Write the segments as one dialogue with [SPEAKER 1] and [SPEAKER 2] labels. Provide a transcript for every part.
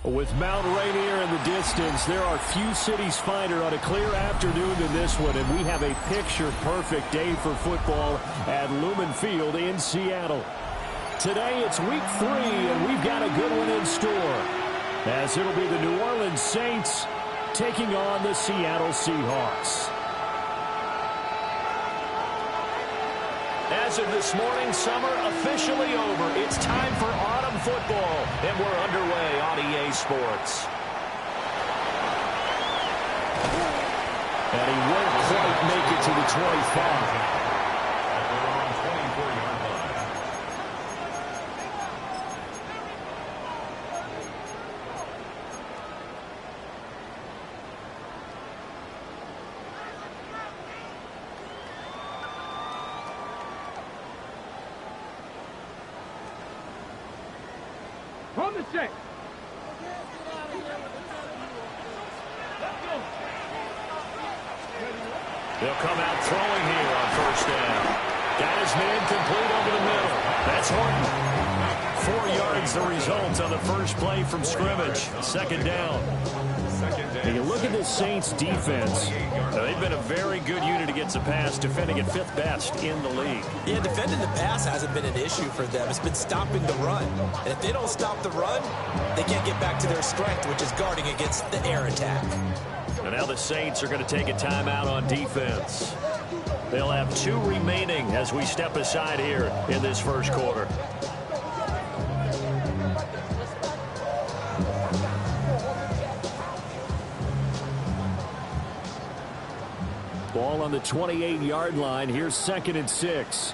[SPEAKER 1] With Mount Rainier in the distance, there are few cities finer on a clear afternoon than this one, and we have a picture-perfect day for football at Lumen Field in Seattle. Today, it's week 3, and we've got a good one in store, as it'll be the New Orleans Saints taking on the Seattle Seahawks. As of this morning, summer officially over. It's time for autumn football, and we're underway on EA Sports. And he won't quite make it to the 25.
[SPEAKER 2] From the set.
[SPEAKER 1] They'll come out throwing here on first down. Got his man complete over the middle. That's Horton. 4 yards the result on the first play from scrimmage. Second down. And you look at this Saints defense. They've been a very good unit against the pass, defending at 5th best in the league.
[SPEAKER 3] Yeah, defending the pass hasn't been an issue for them. It's been stopping the run. And if they don't stop the run, they can't get back to their strength, which is guarding against the air attack.
[SPEAKER 1] And now the Saints are going to take a timeout on defense. They'll have 2 remaining as we step aside here in this first quarter. Ball on the 28-yard line. Here's 2nd and 6.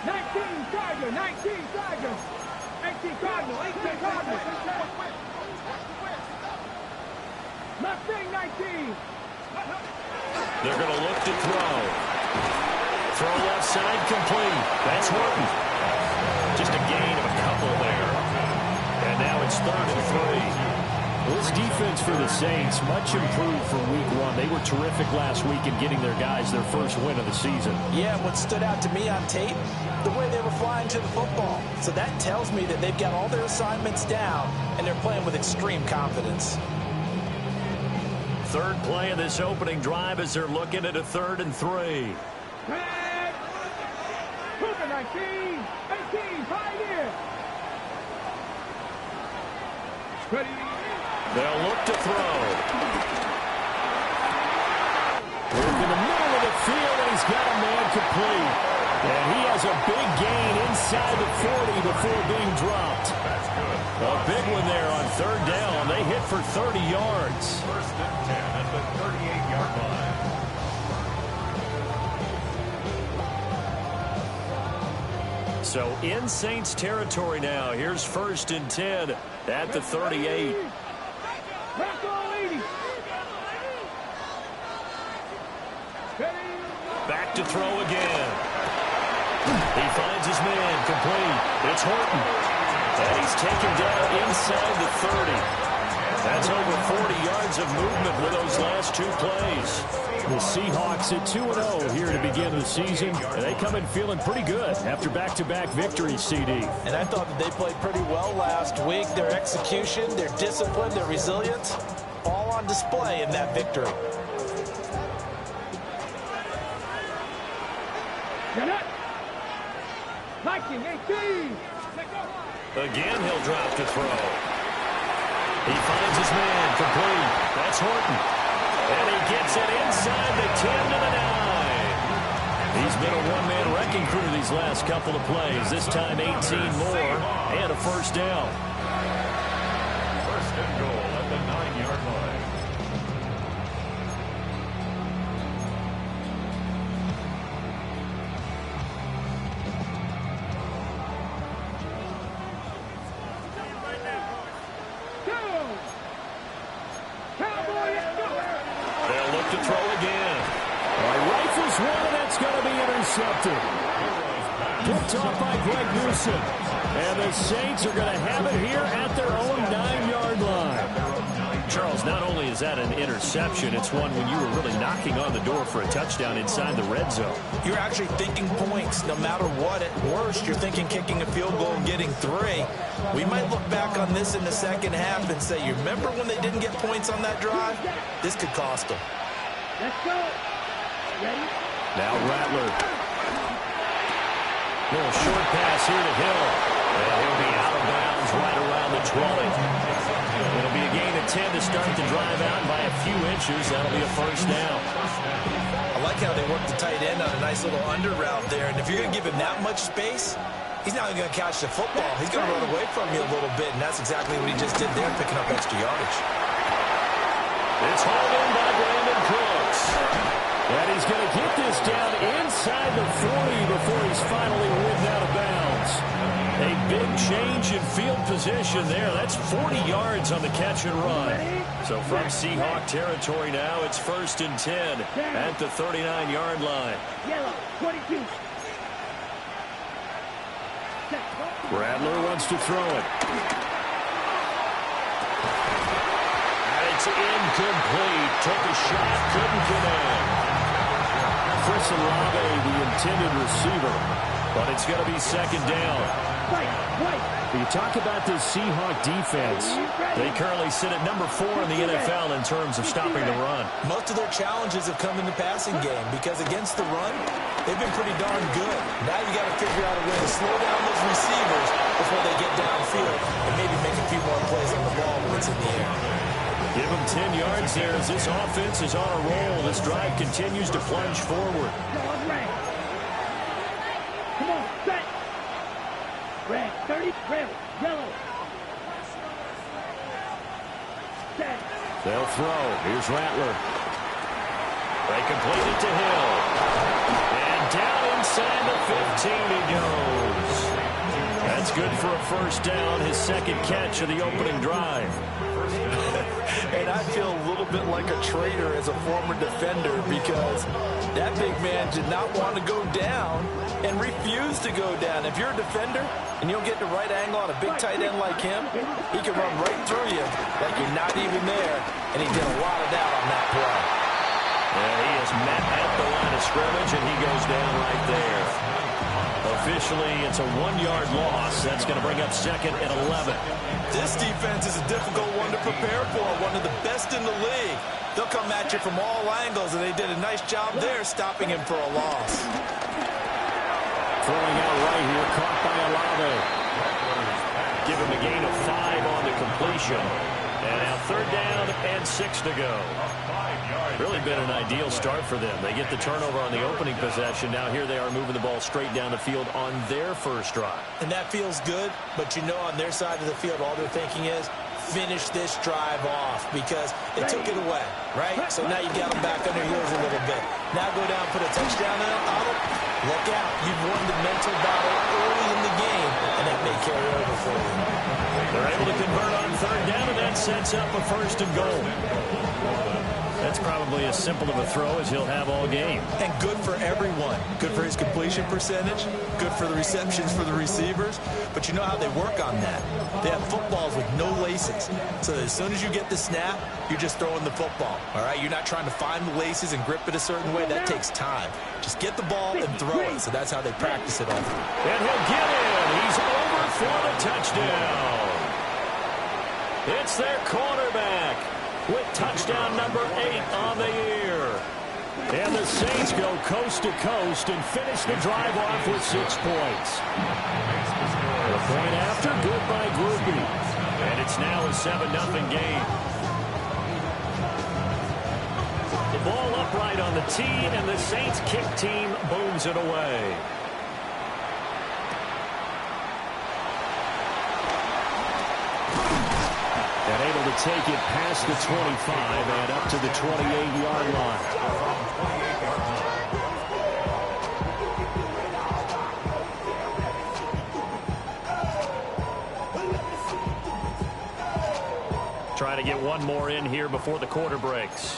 [SPEAKER 2] 19 Tiger, 19 Tiger. 18 Cardinal, 18 Cardinal. Mustang 19.
[SPEAKER 1] They're going to look to throw. Throw left side complete. That's Horton. Just a gain of a couple there. And now it's 3rd and 3. This defense for the Saints, much improved from week 1. They were terrific last week in getting their guys their first win of the season.
[SPEAKER 3] Yeah, what stood out to me on tape, the way they were flying to the football. So that tells me that they've got all their assignments down, and they're playing with extreme confidence.
[SPEAKER 1] 3rd play of this opening drive as they're looking at a 3rd and 3.
[SPEAKER 2] Cougar 19, 18, Pioneer. Ready.
[SPEAKER 1] They'll look to throw. Work in the middle of the field, and he's got a man complete. And he has a big gain inside the 40 before being dropped. A big one there on 3rd down. They hit for 30 yards.
[SPEAKER 4] 1st and 10 at the 38-yard line.
[SPEAKER 1] So in Saints territory now. Here's 1st and 10 at the 38. Back to throw again. He finds his man complete. It's Horton. And he's taken down inside the 30. That's over 40 yards of movement with those last 2 plays. The Seahawks at 2-0 here to begin the season. And they come in feeling pretty good after back-to-back victories, CD.
[SPEAKER 3] And I thought that they played pretty well last week. Their execution, their discipline, their resilience, all on display in that victory.
[SPEAKER 1] Again, he'll drop to throw. He finds his man complete. That's Horton. And he gets it inside the 10 to the 9. He's been a one-man wrecking crew these last couple of plays. This time 18 more and a 1st down.
[SPEAKER 4] 1st and goal at the 9-yard line.
[SPEAKER 1] They'll look to throw again. Rifles one, and that's going to be intercepted. Picked off by Greg Newsom. And the Saints are going to have it here at their own 9-yard line. Charles, not only is that an interception, it's one when you were really knocking on the door for a touchdown inside the red zone.
[SPEAKER 3] You're actually thinking points. No matter what, at worst, you're thinking kicking a field goal and getting 3. We might look back on this in the second half and say, you remember when they didn't get points on that drive? This could cost them.
[SPEAKER 2] Let's go. Ready?
[SPEAKER 1] Now Rattler. Little short pass here to Hill. And he'll be out of bounds right around the 20. It'll be a gain of 10 to start the drive out by a few inches. That'll be a first down.
[SPEAKER 3] I like how they work the tight end on a nice little under route there. And if you're going to give him that much space, he's not going to catch the football. He's going to run away from you a little bit, and that's exactly what he just did there, picking up extra yardage.
[SPEAKER 1] It's hauled in by Brandon Cooks. And he's going to get this down inside the 40 before he's finally whipped out of bounds. A big change in field position there. That's 40 yards on the catch and run. So from Seahawk territory now, it's 1st and 10 at the 39-yard line.
[SPEAKER 2] Yellow, 22.
[SPEAKER 1] Rattler wants to throw it. And it's incomplete. Took a shot, couldn't connect. Chris Olave, the intended receiver, but it's going to be 2nd down. You talk about this Seahawk defense. They currently sit at number 4 in the NFL in terms of stopping the run.
[SPEAKER 3] Most of their challenges have come in the passing game because against the run, they've been pretty darn good. Now you got to figure out a way to slow down those receivers before they get downfield and maybe make a few more plays on the ball when it's in the air.
[SPEAKER 1] Give them 10 yards there as this offense is on a roll. This drive continues to plunge forward.
[SPEAKER 2] Come on, set. Red, 30, red, yellow. Set.
[SPEAKER 1] They'll throw. Here's Rattler. They complete it to Hill. And down inside the 15 he goes. That's good for a first down, his 2nd catch of the opening drive.
[SPEAKER 3] And I feel a little bit like a traitor as a former defender because that big man did not want to go down and refused to go down. If you're a defender and you don't get the right angle on a big tight end like him, he can run right through you like you're not even there, and he did a lot of that on that play.
[SPEAKER 1] Yeah, he is met at the line of scrimmage, and he goes down right there. Officially, it's a 1-yard loss. That's going to bring up 2nd and 11.
[SPEAKER 3] This defense is a difficult one to prepare for, one of the best in the league. They'll come at you from all angles, and they did a nice job there stopping him for a loss.
[SPEAKER 1] Throwing out right here, caught by Olave. Give him a gain of 5 on the completion. And now 3rd down and 6 to go. Really been an ideal start for them. They get the turnover on the opening possession. Now here they are moving the ball straight down the field on their first drive.
[SPEAKER 3] And that feels good, but you know on their side of the field all they're thinking is finish this drive off because they took it away, right? So now you got them back on their heels a little bit. Now go down, put a touchdown in it. Look out. You've won the mental battle early in the game, and that may carry over for you.
[SPEAKER 1] They're able to convert on 3rd down, and that sets up a 1st and goal. That's probably as simple of a throw as he'll have all game.
[SPEAKER 3] And good for everyone. Good for his completion percentage. Good for the receptions for the receivers. But you know how they work on that. They have footballs with no laces. So as soon as you get the snap, you're just throwing the football. All right? You're not trying to find the laces and grip it a certain way. That takes time. Just get the ball and throw it. So that's how they practice it all.
[SPEAKER 1] And he'll get in. He's over for the touchdown. It's their quarterback with touchdown number 8 on the year. And the Saints go coast to coast and finish the drive off with 6 points. The point after, good by Groupie. And it's now a 7-0 game. The ball upright on the tee, and the Saints kick team booms it away. And able to take it past the 25 and up to the 28-yard line. Trying to get one more in here before the quarter breaks.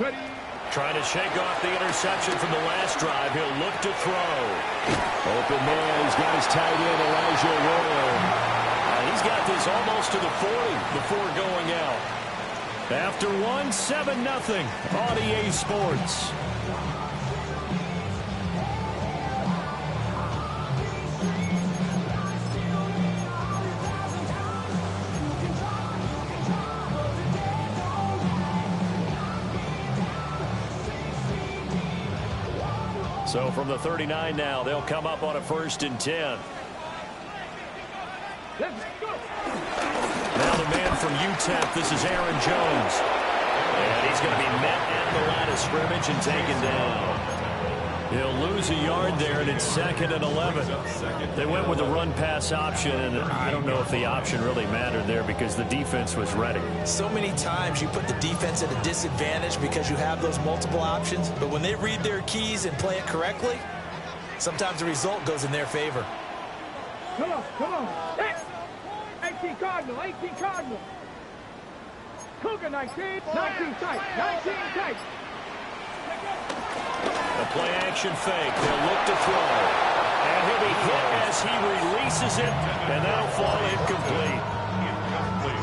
[SPEAKER 2] Ready.
[SPEAKER 1] Trying to shake off the interception from the last drive. He'll look to throw.
[SPEAKER 5] Open man. He's got his tight end, Elijah Royal.
[SPEAKER 1] He's got this almost to the 40 before going out. After 7-0 on EA Sports. So from the 39 now, they'll come up on a 1st and 10. Now the man from UTEP, this is Aaron Jones. And he's going to be met at the line of scrimmage and taken down. He'll lose a yard there, and it's 2nd and 11. They went with the run-pass option, and I don't know if the option really mattered there because the defense was ready.
[SPEAKER 3] So many times you put the defense at a disadvantage because you have those multiple options, but when they read their keys and play it correctly, sometimes the result goes in their favor.
[SPEAKER 2] Come on. 18 Cardinal, 18 Cardinal. Cougar 19, 19 tight, 19 tight.
[SPEAKER 1] A play-action fake. They'll look to throw. And he'll be hit as he releases it, and that'll fall incomplete.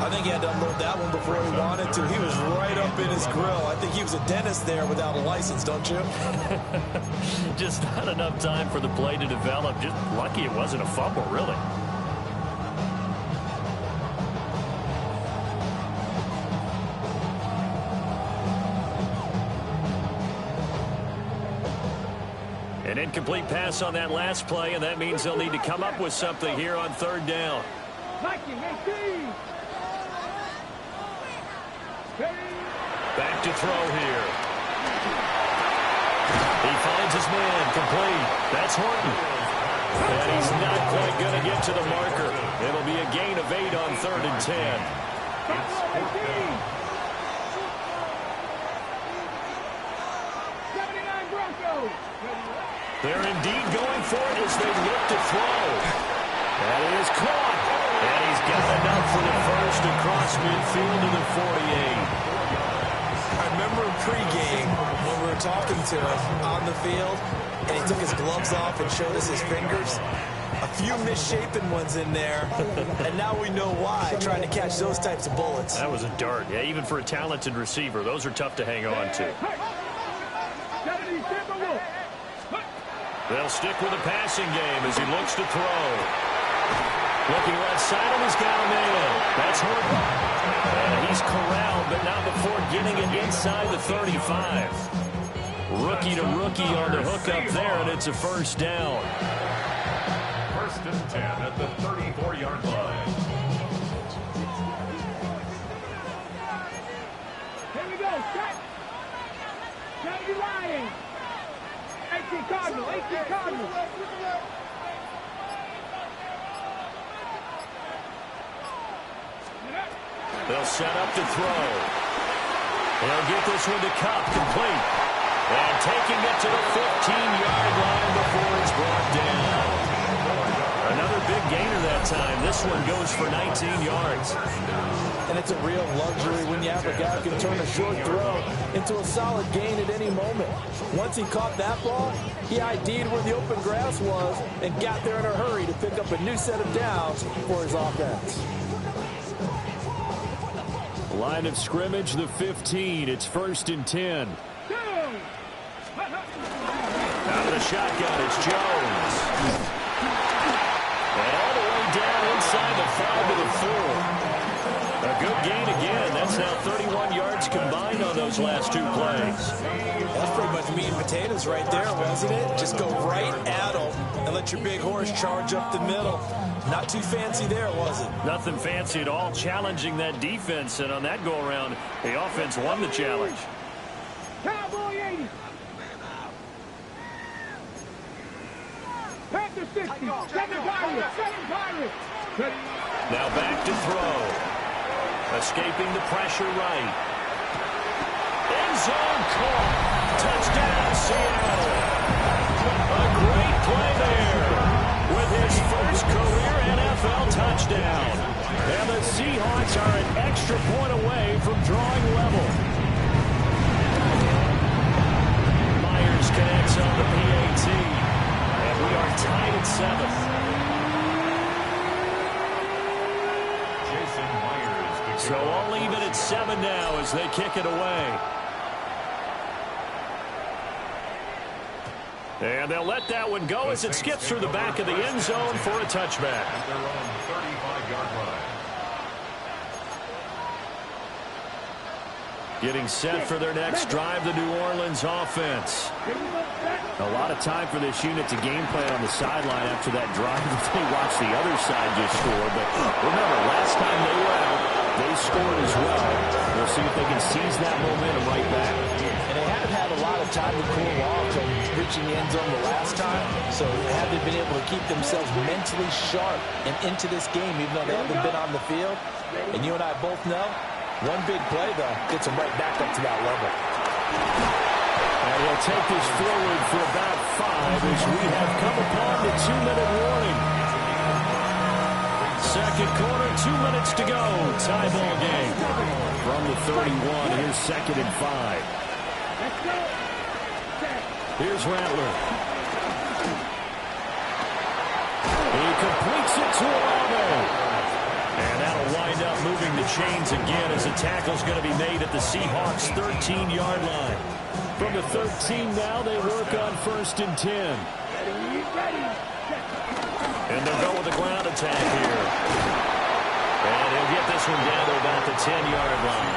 [SPEAKER 3] I think he had to unload that one before he wanted to. He was right up in his grill. I think he was a dentist there without a license, don't you?
[SPEAKER 1] Just not enough time for the play to develop. Just lucky it wasn't a fumble, really. An incomplete pass on that last play, and that means they'll need to come up with something here on 3rd down.
[SPEAKER 2] 19, 18.
[SPEAKER 1] Back to throw here. He finds his man, complete. That's Horton. And he's not quite going to get to the marker. It'll be a gain of 8 on 3rd and 10.
[SPEAKER 2] 79 Broncos.
[SPEAKER 1] They're indeed going for it as they look to throw. That is caught. And he's got enough for the first across midfield to the 48.
[SPEAKER 3] I remember pregame when we were talking to him on the field, and he took his gloves off and showed us his fingers. A few misshapen ones in there, and now we know why, trying to catch those types of bullets.
[SPEAKER 1] That was a dart. Yeah, even for a talented receiver, those are tough to hang on to. They'll stick with the passing game as he looks to throw. Looking right side, and he's got a man. That's Horton. And he's corralled, but not before getting it inside the 35. Rookie to rookie on the hook up there, and it's a 1st down.
[SPEAKER 4] 1st and 10 at the 34-yard line.
[SPEAKER 2] Here we go. Set. Kennedy Ryan. 18 Cardinal, 18 Cardinal.
[SPEAKER 1] They'll set up to throw. They'll get this one to Cup, complete. And taking it to the 15-yard line before it's brought down. Another big gainer that time. This one goes for 19 yards.
[SPEAKER 3] And it's a real luxury when you have a guy who can turn a short throw into a solid gain at any moment. Once he caught that ball, he ID'd where the open grass was and got there in a hurry to pick up a new set of downs for his offense.
[SPEAKER 1] Line of scrimmage, the 15. It's 1st and 10. Out of the shotgun, it's Jones. And all the way down inside the 5 to the 4. A good gain again. That's now 31 yards combined on those last 2 plays.
[SPEAKER 3] That's pretty much meat and potatoes right there, wasn't it? Just go right at them and let your big horse charge up the middle. Not too fancy there, was it?
[SPEAKER 1] Nothing fancy at all, challenging that defense. And on that go-around, the offense won the challenge.
[SPEAKER 2] Cowboy 80. Panther 60. 7 Pirates. 7 Pirates.
[SPEAKER 1] Now back to throw. Escaping the pressure right. End zone caught. Touchdown, Seattle. A great play there with his first career NFL touchdown. And the Seahawks are an extra point away from drawing level. So all even at 7 now as they kick it away. And they'll let that one go as it skips through the back of the end zone for a touchback.
[SPEAKER 4] At their own 35-yard line.
[SPEAKER 1] Getting set for their next drive, the New Orleans offense.
[SPEAKER 5] A lot of time for this unit to game plan on the sideline after that drive that they watched the other side just score. But remember, last time they were out, they scored as well. We'll see if they can seize that momentum right back.
[SPEAKER 3] And they haven't had a lot of time to cool off from reaching the end zone the last time. So haven't been able to keep themselves mentally sharp and into this game, even though they haven't been on the field. And you and I both know, one big play, though, gets them right back up to that level.
[SPEAKER 1] And we'll take this forward for about 5 as we have come upon the 2-minute warning. Second quarter, 2 minutes to go. Tie ball game. From the 31, here's 2nd and 5. Here's Rattler. He completes it to Olave. And that'll wind up moving the chains again as the tackle's going to be made at the Seahawks' 13-yard line. From the 13 now, they work on 1st and 10. And they'll go with a ground attack here. And he'll get this one down to about the 10-yard line.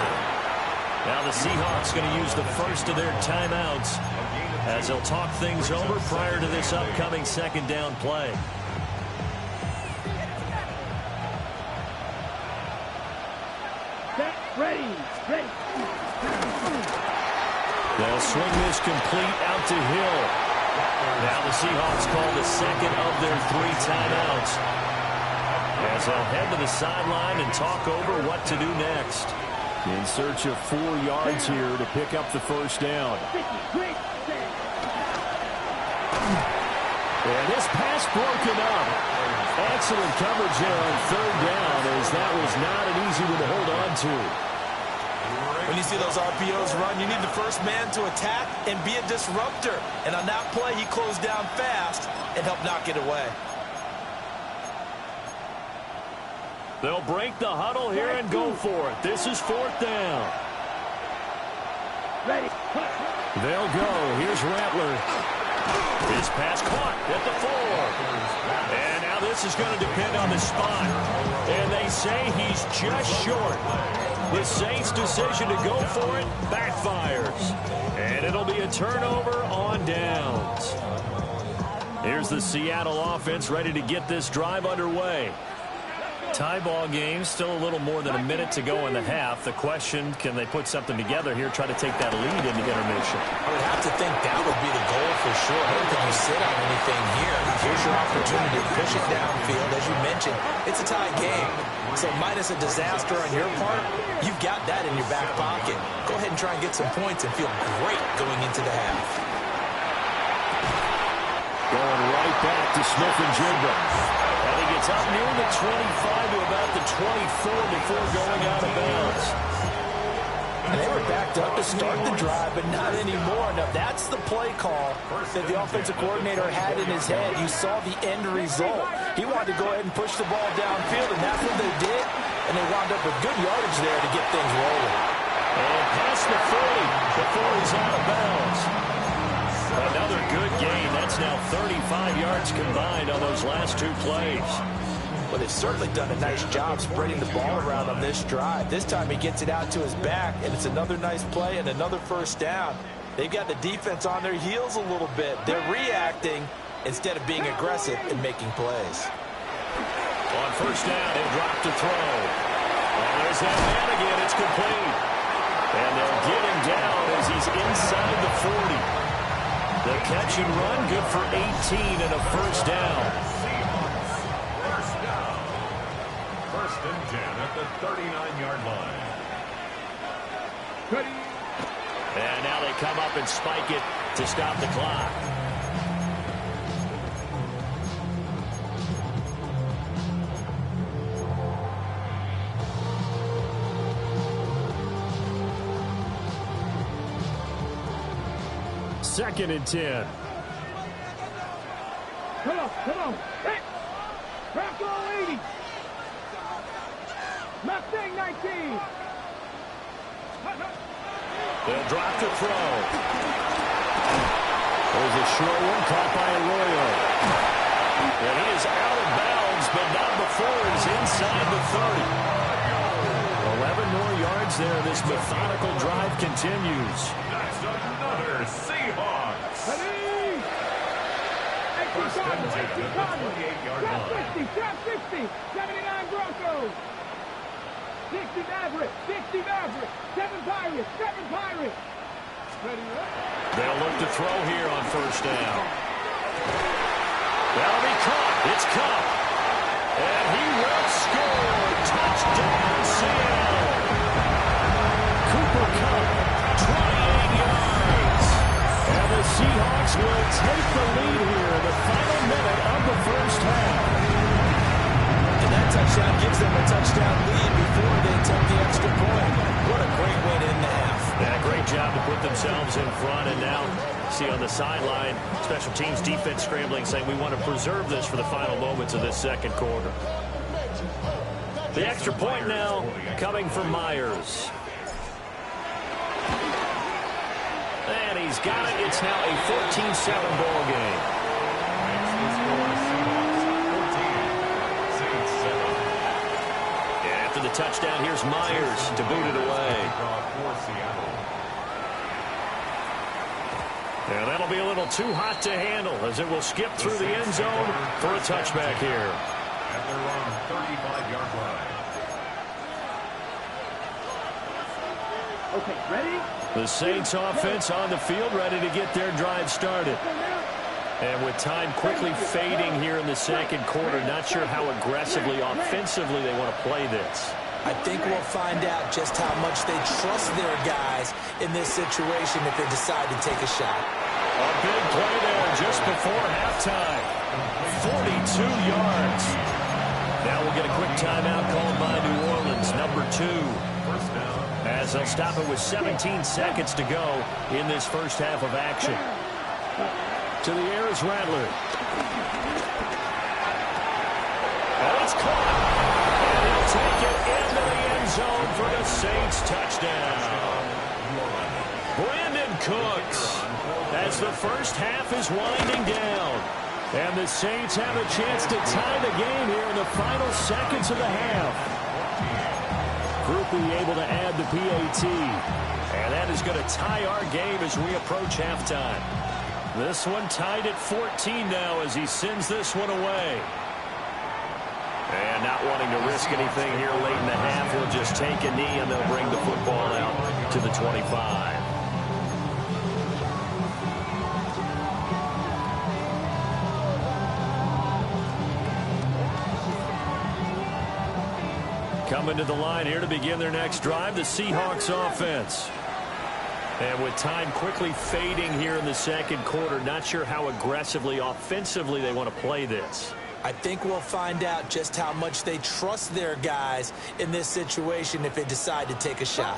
[SPEAKER 1] Now the Seahawks going to use the first of their timeouts as they'll talk things over prior to this upcoming 2nd down play.
[SPEAKER 2] Ready.
[SPEAKER 1] They'll swing this complete out to Hill. Now the Seahawks call the 2nd of their 3 timeouts as they'll head to the sideline and talk over what to do next.
[SPEAKER 5] In search of 4 yards here to pick up the 1st down.
[SPEAKER 1] And this pass broken up. Excellent coverage there on 3rd down as that was not an easy one to hold on to.
[SPEAKER 3] When you see those RPOs run, you need the first man to attack and be a disruptor. And on that play, he closed down fast and helped knock it away.
[SPEAKER 1] They'll break the huddle here and go for it. This is 4th down. They'll go. Here's Rattler. His pass caught at the 4. And now this is going to depend on the spot. And they say he's just short. The Saints' decision to go for it backfires. And it'll be a turnover on downs. Here's the Seattle offense ready to get this drive underway. Tie ball game, still a little more than a minute to go in the half. The question, can they put something together here, try to take that lead into intermission?
[SPEAKER 3] I would have to think that would be the goal for sure. I don't think you sit on anything here. Here's your opportunity to push it downfield. As you mentioned, it's a tie game. So minus a disaster on your part, you've got that in your back pocket. Go ahead and try and get some points and feel great going into the half.
[SPEAKER 1] Going right back to Smith and Jigba. And he gets up near the 25 to about the 24 before going out of bounds.
[SPEAKER 3] And they were backed up to start the drive, but not anymore. Now, that's the play call that the offensive coordinator had in his head. You saw the end result. He wanted to go ahead and push the ball downfield, and that's what they did. And they wound up with good yardage there to get things rolling.
[SPEAKER 1] And past the 40 before he's out of bounds. Another good gain. That's now 35 yards combined on those last 2 plays.
[SPEAKER 3] Well, they've certainly done a nice job spreading the ball around on this drive. This time he gets it out to his back, and it's another nice play and another 1st down. They've got the defense on their heels a little bit. They're reacting instead of being aggressive and making plays.
[SPEAKER 1] On 1st down, he'll drop to throw. And there's that man again. It's complete. And they'll get him down as he's inside the 40. The catch and run, good for 18 and a 1st down.
[SPEAKER 4] First and 10 at the 39-yard line.
[SPEAKER 1] And now they come up and spike it to stop the clock. Second and 10.
[SPEAKER 2] Come on. Hey, rock on, lady. My thing M19.
[SPEAKER 1] They'll drop the throw. There's a short one caught by Arroyo. And he is out of bounds, but not before he's inside the 30. 11 more yards there. This methodical drive continues.
[SPEAKER 4] That's another Seahawks.
[SPEAKER 2] Ready? 18 Cardinals, 18 Cardinals.
[SPEAKER 4] 28-yard
[SPEAKER 2] Trap
[SPEAKER 4] line.
[SPEAKER 2] 60, trap 60. 79 Broncos. 60 Mavericks, 60 Mavericks. 7 Pirates, 7 Pirates. Ready,
[SPEAKER 1] They'll look to throw here on first down. That'll be caught. It's Cup. And he will score. Touchdown, Seattle. Cooper Cup, 28 yards. And the Seahawks will take the lead here in the final minute of the first half.
[SPEAKER 3] And that touchdown gives them a touchdown lead before they take the extra point. What a great win in the half.
[SPEAKER 1] Yeah, great job to put themselves in front. And now, see on the sideline, special teams defense scrambling, saying we want to preserve this for the final moments of this second quarter. The extra point now coming from Myers. And he's got it. It's now a 14-7 ball game. After the touchdown, here's Myers to boot it away. Yeah, that'll be a little too hot to handle as it will skip through the end zone for a touchback here.
[SPEAKER 4] At their own 35-yard line.
[SPEAKER 2] Okay, ready?
[SPEAKER 1] The Saints offense on the field, ready to get their drive started. And with time quickly fading here in the second quarter, not sure how aggressively, offensively they want to play this.
[SPEAKER 3] I think we'll find out just how much they trust their guys in this situation if they decide to take a shot.
[SPEAKER 1] A big play there just before halftime. 42 yards. Now we'll get a quick timeout called by New Orleans, number 2.
[SPEAKER 4] First down.
[SPEAKER 1] As they'll stop it with 17 seconds to go in this first half of action. To the air is Rattler. And it's caught. And he'll take it into the end zone for the Saints touchdown. Brandon Cooks, as the first half is winding down. And the Saints have a chance to tie the game here in the final seconds of the half. Groupie able to add the PAT. And that is going to tie our game as we approach halftime. This one tied at 14 now as he sends this one away. And not wanting to risk anything here late in the half, he'll just take a knee and they'll bring the football out to the 25. Coming to the line here to begin their next drive, the Seahawks offense. And with time quickly fading here in the second quarter, not sure how aggressively, offensively they want to play this.
[SPEAKER 3] I think we'll find out just how much they trust their guys in this situation if they decide to take a shot.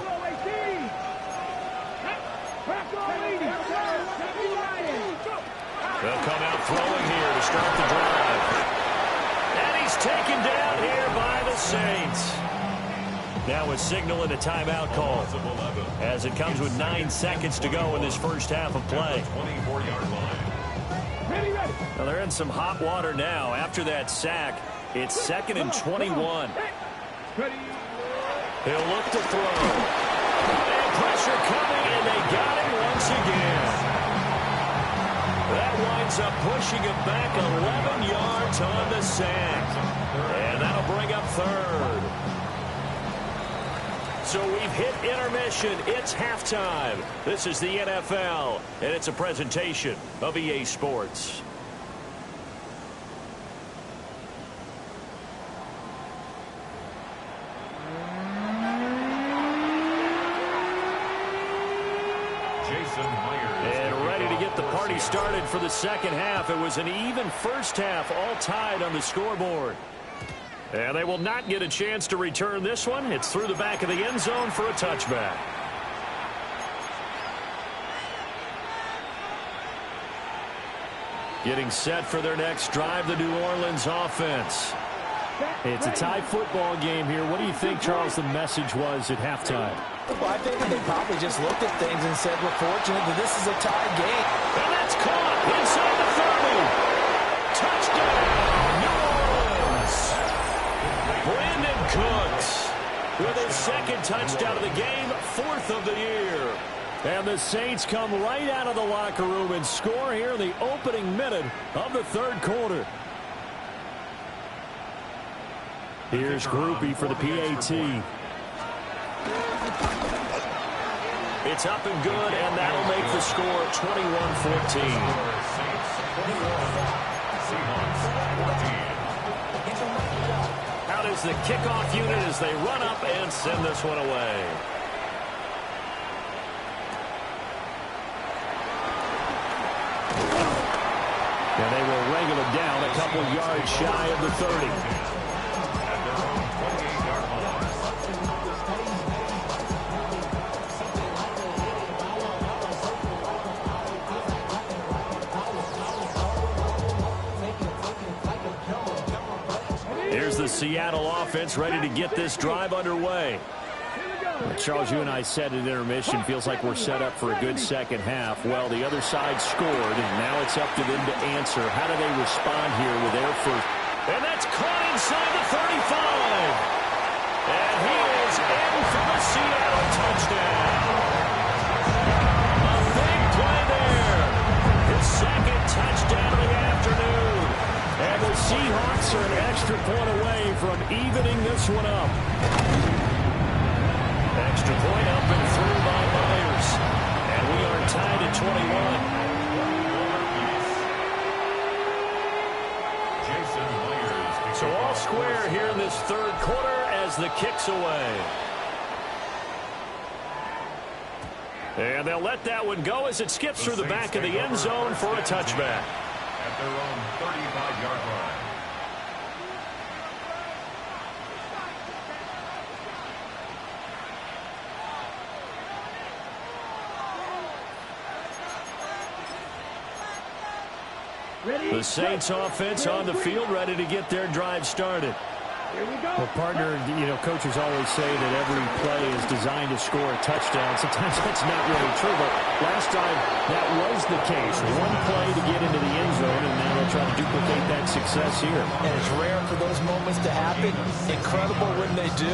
[SPEAKER 1] They'll come out throwing here to start the drive. And he's taken down here by the Saints. Now a signal and a timeout call as it comes with 9 seconds to go in this first half of play.
[SPEAKER 4] 24-yard line.
[SPEAKER 1] Well, they're in some hot water now. After that sack, it's 2nd and 21. He'll look to throw. And pressure coming, and they got him once again. That winds up pushing him back 11 yards on the sack. And that'll bring up 3rd. So we've hit intermission. It's halftime. This is the NFL, and it's a presentation of EA Sports. And ready to get the party started for the second half. It was an even first half, all tied on the scoreboard. And they will not get a chance to return this one. It's through the back of the end zone for a touchback. Getting set for their next drive, the New Orleans offense.
[SPEAKER 5] It's a tie football game here. What do you think, Charles, the message was at halftime?
[SPEAKER 3] Well, I think they probably just looked at things and said, we're fortunate that this is a tie game.
[SPEAKER 1] And that's caught inside the 30. Touchdown, New Orleans. Brandon Cooks with his second touchdown of the game, 4th of the year. And the Saints come right out of the locker room and score here in the opening minute of the third quarter.
[SPEAKER 5] Here's Groupie for the PAT.
[SPEAKER 1] It's up and good, and that'll make the score 21-14. Out is the kickoff unit as they run up and send this one away.
[SPEAKER 5] And they will wrangle it down a couple yards shy of the 30.
[SPEAKER 1] Here's the Seattle offense ready to get this drive underway.
[SPEAKER 5] Charles, you and I said at intermission, feels like we're set up for a good second half. Well, the other side scored, and now it's up to them to answer. How do they respond here with their first?
[SPEAKER 1] And that's caught inside the 35. And he is in for the Seattle touchdown. A big play there. His second touchdown of the afternoon.
[SPEAKER 5] And the Seahawks are an extra point away from evening this one up.
[SPEAKER 1] Extra point up and through by Myers. And we are tied at 21. So all square here in this third quarter as the kick's away. And they'll let that one go as it skips through the back of the end zone for a touchback.
[SPEAKER 4] At their own 35-yard line.
[SPEAKER 1] The Saints offense on the field ready to get their drive started.
[SPEAKER 5] Well, partner, you know, coaches always say that every play is designed to score a touchdown. Sometimes that's not really true, but last time that was the case. One play to get into the end zone, and now they'll try to duplicate that success here.
[SPEAKER 3] And it's rare for those moments to happen. Incredible when they do.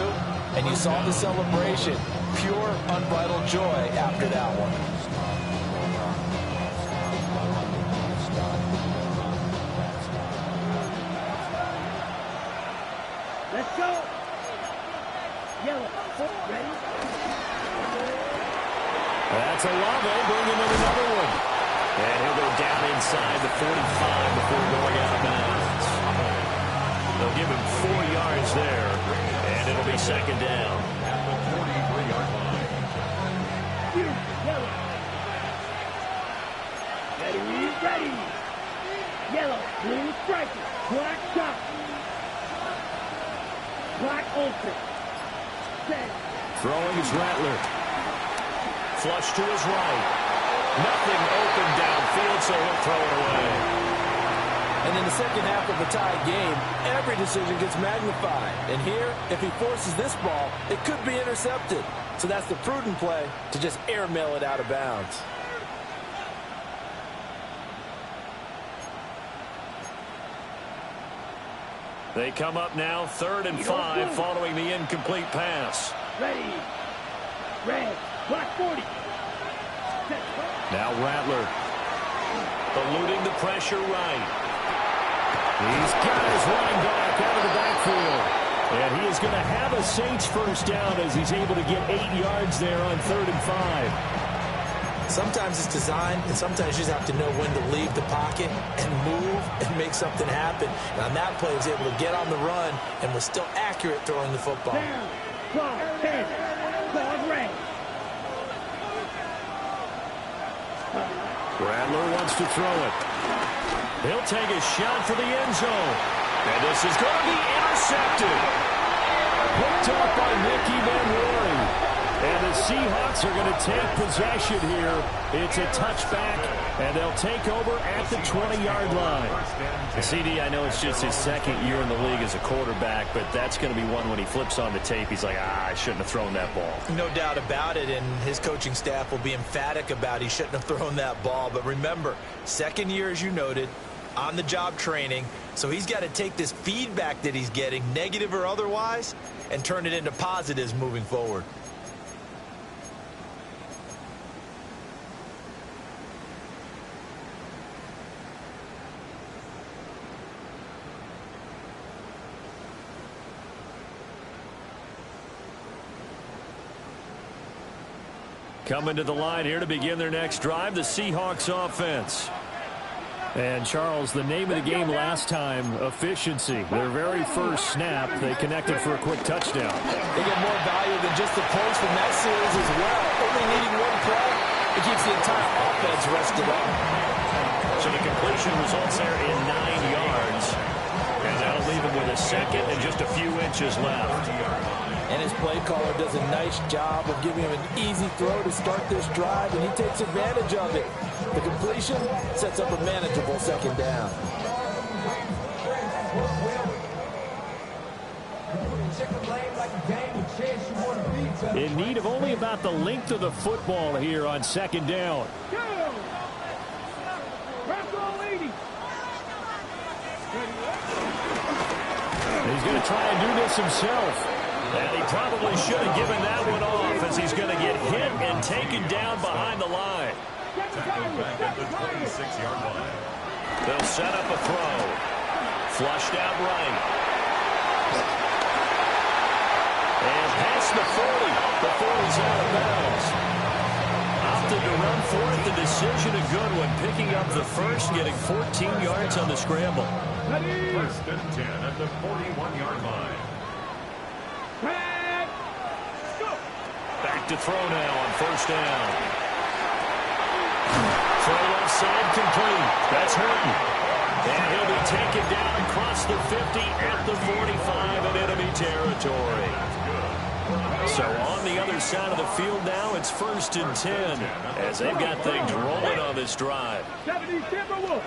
[SPEAKER 3] And you saw the celebration. Pure, unbridled joy after that one.
[SPEAKER 2] Let's go. Yellow. Ready?
[SPEAKER 1] That's Olave bringing in another one. And he'll go down inside the 45 before going out of bounds. They'll give him 4 yards there, and it'll be second down.
[SPEAKER 4] At the 43-yard line.
[SPEAKER 2] Yellow. Ready. Yellow. Blue striker. Black top. Black open. Set.
[SPEAKER 1] Throwing is Rattler. Flush to his right. Nothing open downfield, so he'll throw it away.
[SPEAKER 3] And in the second half of the tie game, every decision gets magnified. And here, if he forces this ball, it could be intercepted. So that's the prudent play to just airmail it out of bounds.
[SPEAKER 1] They come up now, 3rd and 5, following the incomplete pass.
[SPEAKER 2] Ready. Red. Black 40. Set.
[SPEAKER 1] Now Rattler. Eluding the pressure right.
[SPEAKER 5] He's got his running back out of the backfield. And he is going to have a Saints first down as he's able to get 8 yards there on 3rd and 5.
[SPEAKER 3] Sometimes it's designed, and sometimes you just have to know when to leave the pocket and move and make something happen. And on that play, he was able to get on the run and was still accurate throwing the football.
[SPEAKER 2] Down. Claw. 10. Claw red.
[SPEAKER 5] Rattler wants to throw it.
[SPEAKER 1] He'll take a shot for the end zone. And this is going to be intercepted.
[SPEAKER 5] Picked up by Nicky Van Rory. And the the Seahawks are going to take possession here. It's a touchback, and they'll take over at the 20-yard line.
[SPEAKER 1] CD, I know it's just his second year in the league as a quarterback, but that's going to be one when he flips on the tape, he's like, I shouldn't have thrown that ball.
[SPEAKER 3] No doubt about it, and his coaching staff will be emphatic about he shouldn't have thrown that ball. But remember, second year, as you noted, on-the-job training, so he's got to take this feedback that he's getting, negative or otherwise, and turn it into positives moving forward.
[SPEAKER 1] Coming to the line here to begin their next drive, the Seahawks offense.
[SPEAKER 5] And, Charles, the name of the game last time, efficiency. Their very first snap, they connected for a quick touchdown.
[SPEAKER 3] They get more value than just the points from that series as well. Only needing one play, it keeps the entire offense rested up.
[SPEAKER 1] So the completion results there in 9 yards. And that'll leave him with a second and just a few inches left.
[SPEAKER 3] And his play caller does a nice job of giving him an easy throw to start this drive, and he takes advantage of it. The completion sets up a manageable second down.
[SPEAKER 5] In need of only about the length of the football here on second down. He's going to try and do this himself.
[SPEAKER 1] And he probably should have given that one off as he's going to get hit and taken down behind the line.
[SPEAKER 4] Back at the 26-yard line.
[SPEAKER 1] They'll set up a throw. Flushed out right. And past the 40 before he's out of bounds. Opted to run for it. The decision a good one. Picking up the first, getting 14 yards on the scramble.
[SPEAKER 4] First and 10 at the 41-yard line.
[SPEAKER 1] Back to throw now on first down. Throw left side complete. That's Horton. And he'll be taken down across the 50 at the 45 in enemy territory. So on the other side of the field now, it's first and 10 as they've got things rolling on this drive.
[SPEAKER 2] 70 Timberwolves.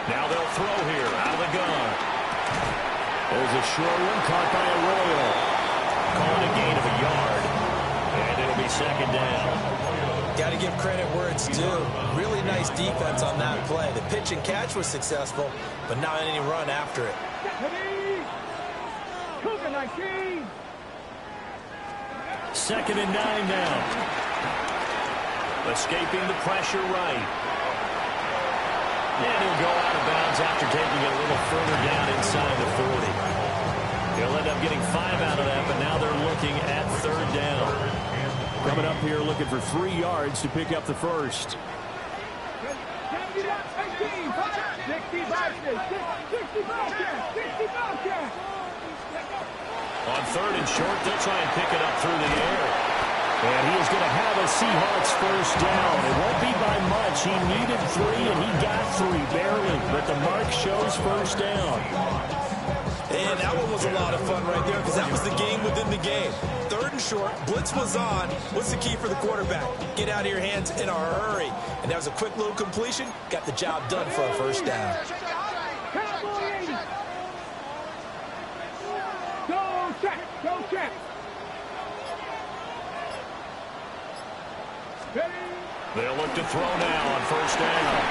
[SPEAKER 1] Now they'll throw here out of the gun.
[SPEAKER 5] There's a short one caught by Arroyo.
[SPEAKER 1] Calling a gain of a yard. And it'll be second down.
[SPEAKER 3] Got to give credit where it's due. Really nice defense on that play. The pitch and catch was successful, but not any run after it.
[SPEAKER 1] Second and 9 now. Escaping the pressure right. And he'll go out of bounds after taking it a little further down inside the 40. He'll end up getting 5 out of that, but now they're looking at third down.
[SPEAKER 5] Coming up here looking for 3 yards to pick up the first.
[SPEAKER 1] On third and short, they'll try and pick it up through the air.
[SPEAKER 5] And he is going to have a Seahawks first down. It won't be by much. He needed 3, and he got 3, barely. But the mark shows first down.
[SPEAKER 3] And that one was a lot of fun right there because that was the game within the game. Third and short, blitz was on. What's the key for the quarterback? Get out of your hands in a hurry. And that was a quick little completion. Got the job done for a first down.
[SPEAKER 2] Go check. Go check.
[SPEAKER 1] They'll look to throw now on first down.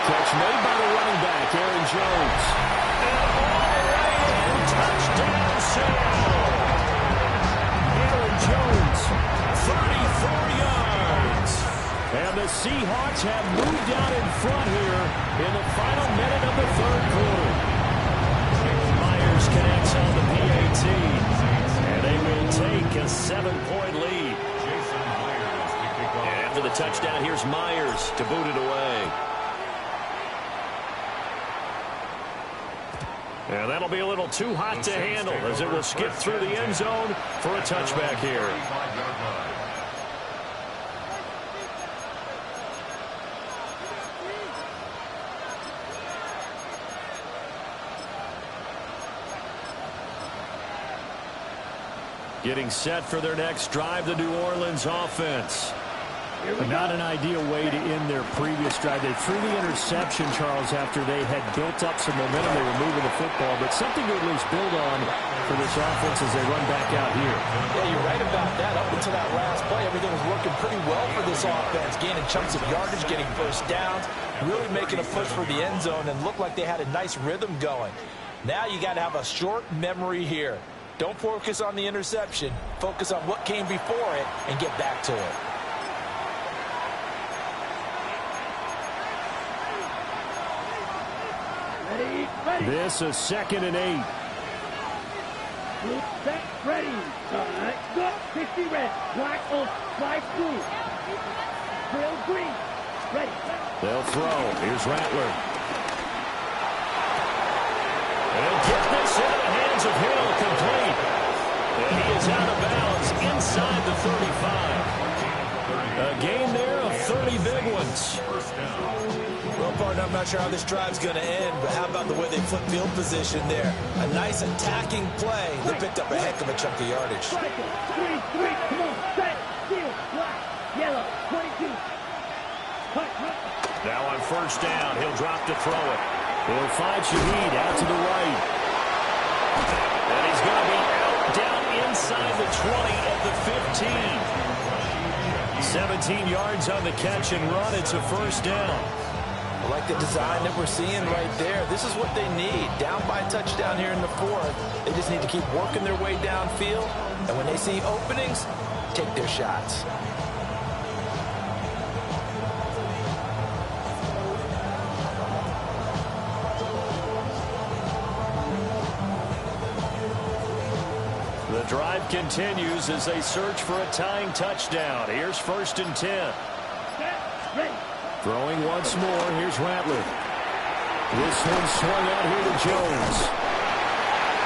[SPEAKER 5] Catch made by the running back, Aaron Jones.
[SPEAKER 1] And all right in, touchdown Seattle.
[SPEAKER 5] Aaron Jones,
[SPEAKER 1] 34 yards.
[SPEAKER 5] And the Seahawks have moved out in front here in the final minute of the third quarter.
[SPEAKER 1] Myers connects on the PAT. And they will take a 7-point lead. After the touchdown, here's Myers to boot it away. And that'll be a little too hot to handle as it will skip through the end zone for a touchback here. Getting set for their next drive, the New Orleans offense.
[SPEAKER 5] Not an ideal way to end their previous drive. They threw the interception, Charles, after they had built up some momentum. They were moving the football, but something to at least build on for this offense as they run back out here.
[SPEAKER 3] Yeah, you're right about that. Up until that last play, everything was working pretty well for this offense. Gaining chunks of yardage, getting first downs, really making a push for the end zone, and looked like they had a nice rhythm going. Now you got to have a short memory here. Don't focus on the interception. Focus on what came before it and get back to it.
[SPEAKER 2] Ready.
[SPEAKER 5] This is 2nd and 8.
[SPEAKER 2] Blue set, ready. Go. 60 red. Black oak. Slide through. Trail green. Ready.
[SPEAKER 1] They'll throw. Here's Rattler. They'll get this into the hands of Hill, complete. And he is out of bounds inside the 35. A gain there of 30 big ones.
[SPEAKER 3] Well, partner, I'm not sure how this drive's going to end, but how about the way they flip field position there? A nice attacking play. They picked up a heck of a chunk of yardage.
[SPEAKER 2] 3, come on, set, seal, black, yellow, 22.
[SPEAKER 1] Now on first down, he'll drop to throw it. He'll find Shaheed out to the right. And he's going to be out down inside the 20 at the 15. 17 yards on the catch and run. It's a first down.
[SPEAKER 3] I like the design that we're seeing right there. This is what they need. Down by a touchdown here in the 4th. They just need to keep working their way downfield. And when they see openings, take their shots.
[SPEAKER 1] The drive continues as they search for a tying touchdown. Here's 1st and 10. Throwing once more. Here's Rattler. This one swung out here to Jones.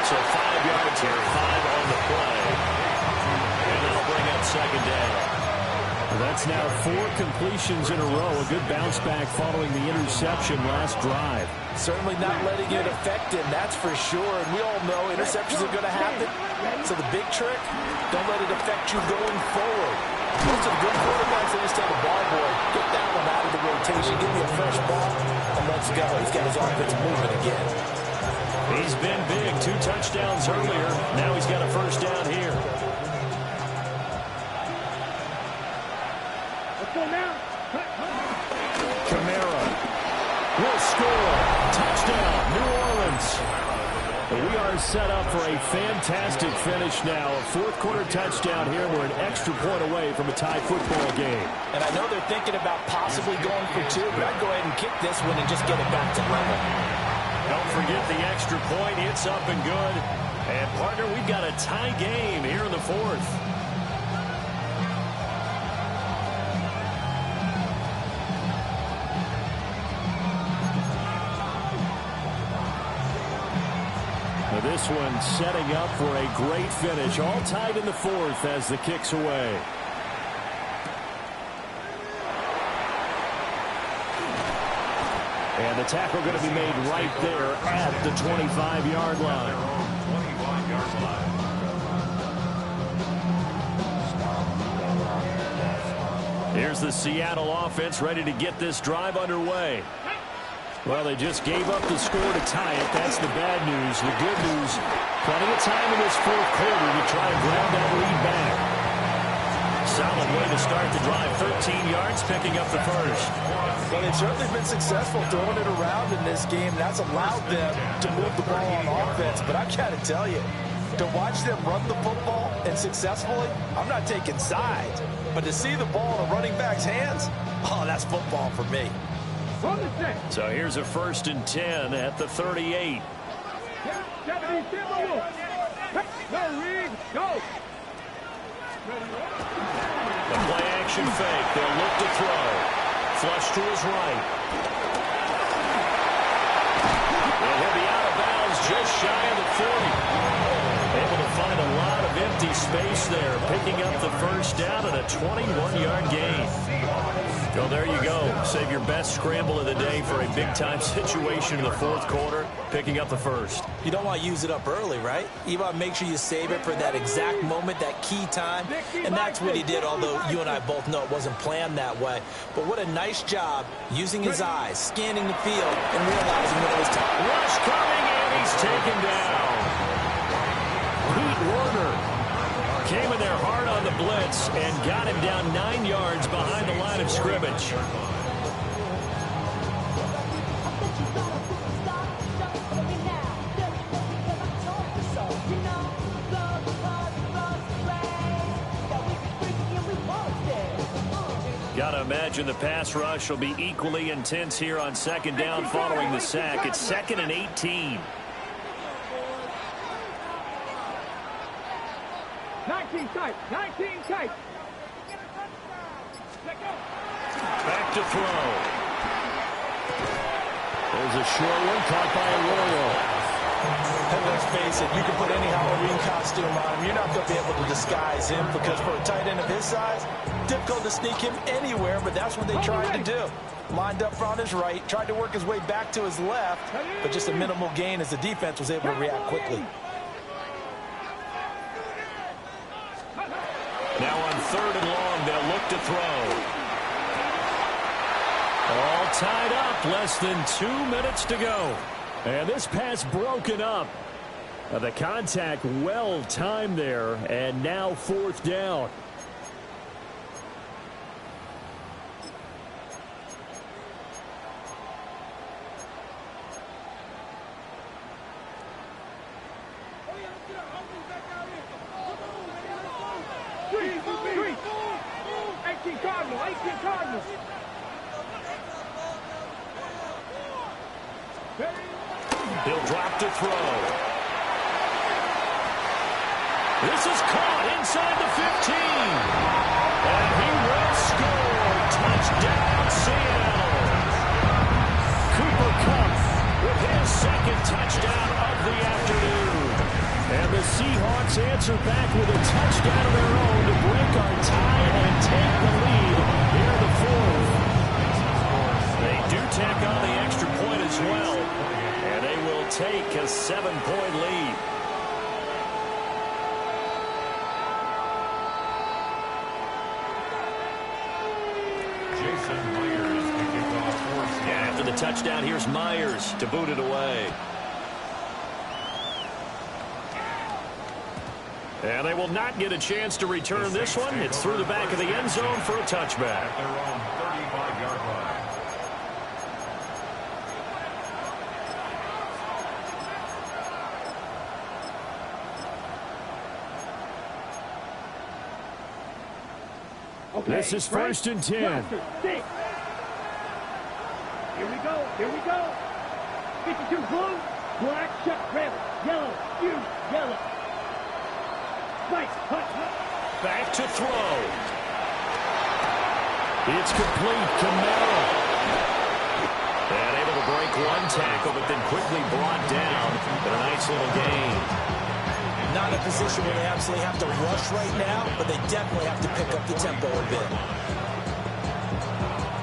[SPEAKER 1] So 5 yards here, 5 on the play. And they'll bring up 2nd down.
[SPEAKER 5] That's now 4 completions in a row. A good bounce back following the interception last drive.
[SPEAKER 3] Certainly not letting it affect him, that's for sure. And we all know interceptions are going to happen. So the big trick, don't let it affect you going forward. Most of the good quarterbacks, they just tell the ball boy, get that one out of the rotation, give me a fresh ball, and let's go. He's got his offense moving again.
[SPEAKER 1] He's been big. 2 touchdowns earlier. Now he's got a first down here.
[SPEAKER 2] Let's go now.
[SPEAKER 1] Kamara will score. Touchdown, New Orleans.
[SPEAKER 5] We are set up for a fantastic finish now. A 4th quarter touchdown here. We're an extra point away from a tie football game.
[SPEAKER 3] And I know they're thinking about possibly going for 2, but I'd go ahead and kick this one and just get it back to level.
[SPEAKER 1] Don't forget the extra point. It's up and good. And, partner, we've got a tie game here in the 4th.
[SPEAKER 5] This one setting up for a great finish. All tied in the 4th as the kick's away. And the tackle going to be made right there at the 25-yard line.
[SPEAKER 1] Here's the Seattle offense ready to get this drive underway. Well, they just gave up the score to tie it. That's the bad news. The good news, plenty of time in this 4th quarter to try and grab that lead back. Solid way to start the drive. 13 yards, picking up the first.
[SPEAKER 3] Well, they've certainly been successful throwing it around in this game. That's allowed them to move the ball on offense. But I got to tell you, to watch them run the football and successfully, I'm not taking sides. But to see the ball in a running back's hands, oh, that's football for me.
[SPEAKER 1] So here's a 1st and 10 at the 38.
[SPEAKER 2] The
[SPEAKER 1] play action fake. They'll look to throw. Flush to his right. And he'll be out of bounds just shy of the 40. Able to find a lot of empty space there, picking up the first down and a 21-yard gain. So there you go. Save your best scramble of the day for a big-time situation in the fourth quarter, picking up the first.
[SPEAKER 3] You don't want to use it up early, right? You want to make sure you save it for that exact moment, that key time. And that's what he did, although you and I both know it wasn't planned that way. But what a nice job using his eyes, scanning the field, and realizing when it was time.
[SPEAKER 1] Rush coming, and he's taken down. Pete Werner came in there hard on the blitz and got him down 9 yards behind the line of scrimmage. Gotta imagine the pass rush will be equally intense here on second down following the sack. It's 2nd and 18.
[SPEAKER 2] 19 tight. 19 tight.
[SPEAKER 1] Back to throw.
[SPEAKER 5] There's a short one caught by Arroyo.
[SPEAKER 3] And let's face it, you can put any Halloween costume on him. You're not going to be able to disguise him because for a tight end of his size, difficult to sneak him anywhere, but that's what they tried to do. Lined up on his right, tried to work his way back to his left, but just a minimal gain as the defense was able to react quickly.
[SPEAKER 1] Now on 3rd and long, they'll look to throw. All tied up, less than 2 minutes to go.
[SPEAKER 5] And this pass broken up. The contact well timed there, and now 4th down.
[SPEAKER 1] He'll drop to throw. This is caught inside the 15. And he will score. Touchdown, Seattle. Cooper Kupp with his 2nd touchdown of the afternoon.
[SPEAKER 5] And the Seahawks answer back with a touchdown of their own to break our tie and take the lead here in the 4th.
[SPEAKER 1] They do tack on the extra point as well. And they will take a 7-point lead.
[SPEAKER 4] Jason Myers kicking off for
[SPEAKER 1] Yeah, after the touchdown, here's Myers to boot it away. And they will not get a chance to return this one. It's through the back of the end zone for a touchback.
[SPEAKER 4] at their own 35-yard line.
[SPEAKER 2] Okay,
[SPEAKER 5] This is 1st and 10.
[SPEAKER 2] Roster, 6. Here we go. Here we go. 52 blue, black, check, red, yellow, yellow. Right, hut.
[SPEAKER 1] Back to throw.
[SPEAKER 5] It's complete. Camaro.
[SPEAKER 1] And able to break one tackle, but then quickly brought down. But a nice little gain.
[SPEAKER 3] Not in a position where they absolutely have to rush right now, but they definitely have to pick up the tempo a bit.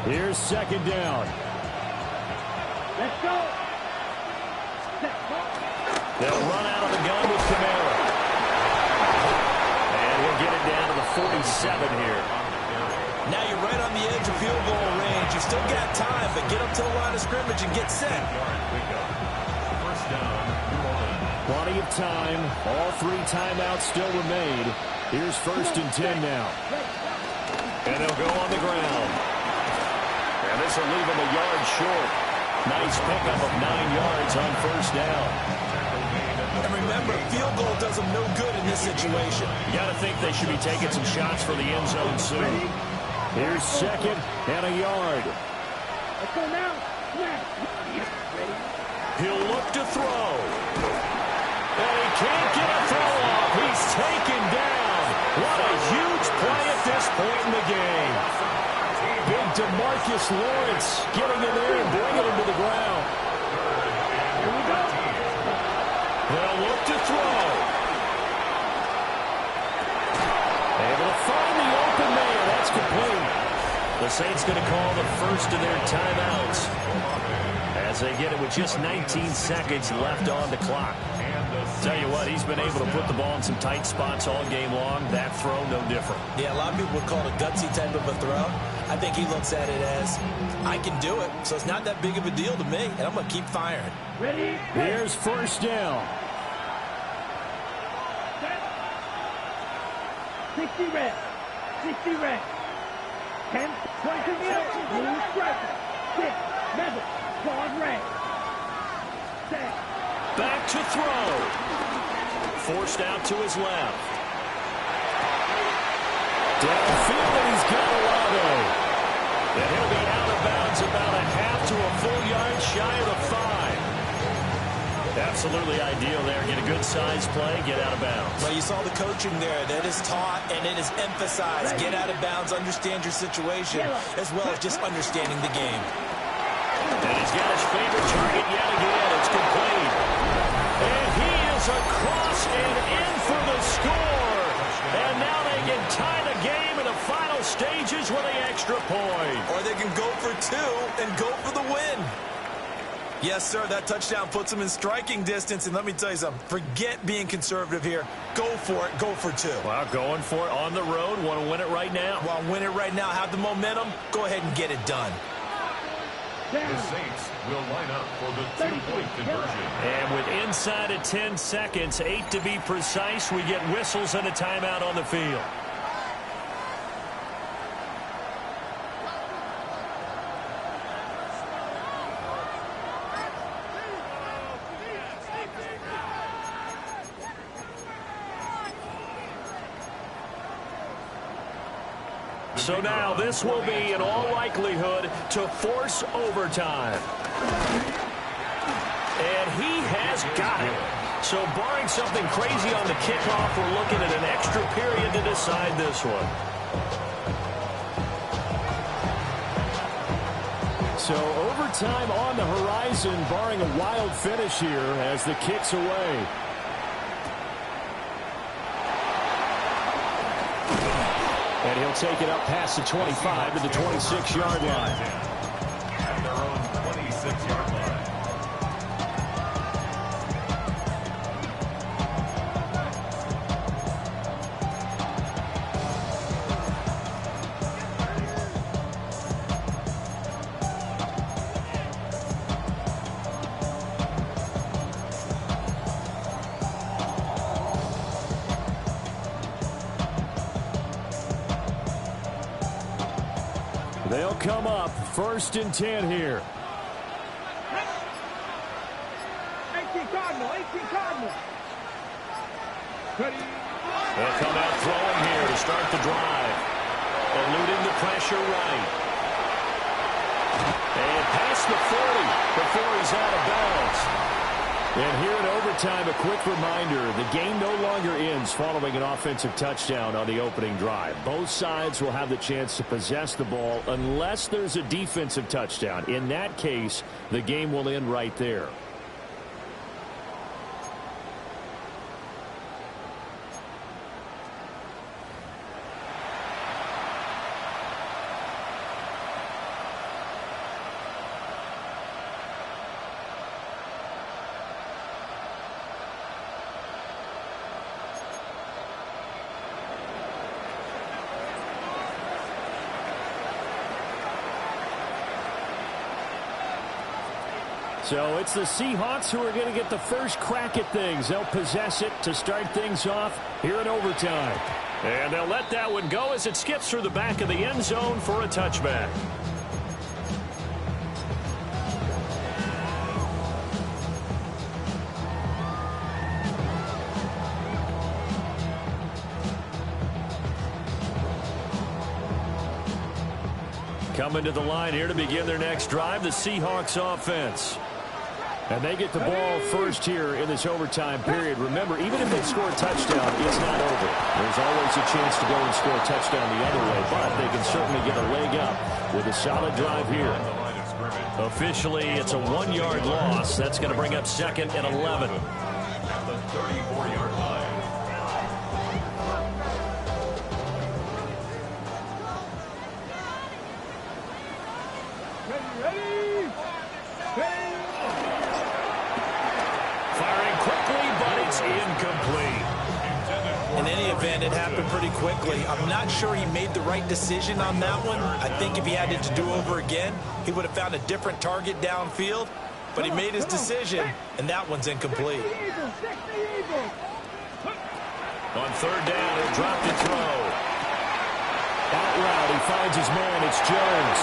[SPEAKER 5] Here's 2nd down.
[SPEAKER 2] Let's go.
[SPEAKER 1] They'll run out of the gun with Camaro. And he'll get it down to the 47 here.
[SPEAKER 3] Now you're right on the edge of field goal range. You still got time, but get up to the line of scrimmage and get set.
[SPEAKER 4] First down, New Orleans.
[SPEAKER 5] Plenty of time. All 3 timeouts still remain. Here's 1st and 10 now.
[SPEAKER 1] And they'll go on the ground. And this will leave them a yard short. Nice pickup of 9 yards on 1st down.
[SPEAKER 3] And remember, field goal does them no good in this situation.
[SPEAKER 1] You got to think they should be taking some shots for the end zone soon.
[SPEAKER 5] Here's 2nd and a yard.
[SPEAKER 2] Let's go now. Snap. Ready?
[SPEAKER 1] He'll look to throw. And he can't get a throw off. He's taken down. What a huge play at this point in the game.
[SPEAKER 5] Big DeMarcus Lawrence getting in there and bringing him to the ground.
[SPEAKER 2] Here we go.
[SPEAKER 1] They'll look to throw.
[SPEAKER 5] find the open man. That's complete.
[SPEAKER 1] The Saints going to call the first of their timeouts as they get it with just 19 seconds left on the clock. Tell you what, he's been able to put the ball in some tight spots all game long. That throw, no different.
[SPEAKER 3] Yeah, a lot of people would call it a gutsy type of a throw. I think he looks at it as, I can do it, so it's not that big of a deal to me, and I'm going to keep firing.
[SPEAKER 2] Ready?
[SPEAKER 5] Here's first down.
[SPEAKER 2] 60 red. 60 red. 10, 20 meters. Blue striker. 6, metal. Pause red. 7.
[SPEAKER 1] Back to throw. Forced out to his left.
[SPEAKER 5] Downfield, and he's got Olave.
[SPEAKER 1] And he'll be out of bounds about a half to a full yard shy of the 5. Absolutely ideal there. Get a good size play, get out of bounds.
[SPEAKER 3] Well, you saw the coaching there. That is taught and it is emphasized. Get out of bounds, understand your situation, as well as just understanding the game.
[SPEAKER 1] And he's got his favorite target yet again. It's complete. And he is across and in for the score. And now they can tie the game in the final stages with the extra point.
[SPEAKER 3] Or they can go for 2 and go for the win. Yes, sir, that touchdown puts them in striking distance. And let me tell you something, forget being conservative here. Go for it, go for 2.
[SPEAKER 1] Well, going for it on the road. Want to win it right now.
[SPEAKER 3] Well, win it right now, have the momentum, go ahead and get it done.
[SPEAKER 4] The Saints will line up for the 2-point conversion.
[SPEAKER 1] And with inside of 10 seconds, 8 to be precise, we get whistles and a timeout on the field. So now this will be, in all likelihood, to force overtime. And he has got it. So barring something crazy on the kickoff, we're looking at an extra period to decide this one.
[SPEAKER 5] So overtime on the horizon, barring a wild finish here as the kick's away. And he'll take it up past the 25 to the 26-yard line.
[SPEAKER 4] At their own 26-yard line.
[SPEAKER 5] They'll come up 1st and 10 here.
[SPEAKER 2] 18 Cardinal, 18 Cardinal.
[SPEAKER 1] They'll come out throwing here to start the drive. Eluding the pressure right. And past the 40 before he's out of bounds.
[SPEAKER 5] And here in overtime, a quick reminder, the game no longer ends following an offensive touchdown on the opening drive. Both sides will have the chance to possess the ball unless there's a defensive touchdown. In that case, the game will end right there. So it's the Seahawks who are going to get the first crack at things. They'll possess it to start things off here in overtime.
[SPEAKER 1] And they'll let that one go as it skips through the back of the end zone for a touchback. Coming to the line here to begin their next drive, the Seahawks offense.
[SPEAKER 5] And they get the ball first here in this overtime period. Remember, even if they score a touchdown, it's not over. There's always a chance to go and score a touchdown the other way, but they can certainly get a leg up with a solid drive here.
[SPEAKER 1] Officially, it's a 1-yard loss. That's going to bring up 2nd and 11.
[SPEAKER 4] At the 34-yard line.
[SPEAKER 3] and it happened pretty quickly. I'm not sure he made the right decision on that one. I think if he had it to do over again, he would have found a different target downfield, but he made his decision, and that one's incomplete.
[SPEAKER 1] On third down, he'll drop the throw. Out route, he finds his man. It's Jones.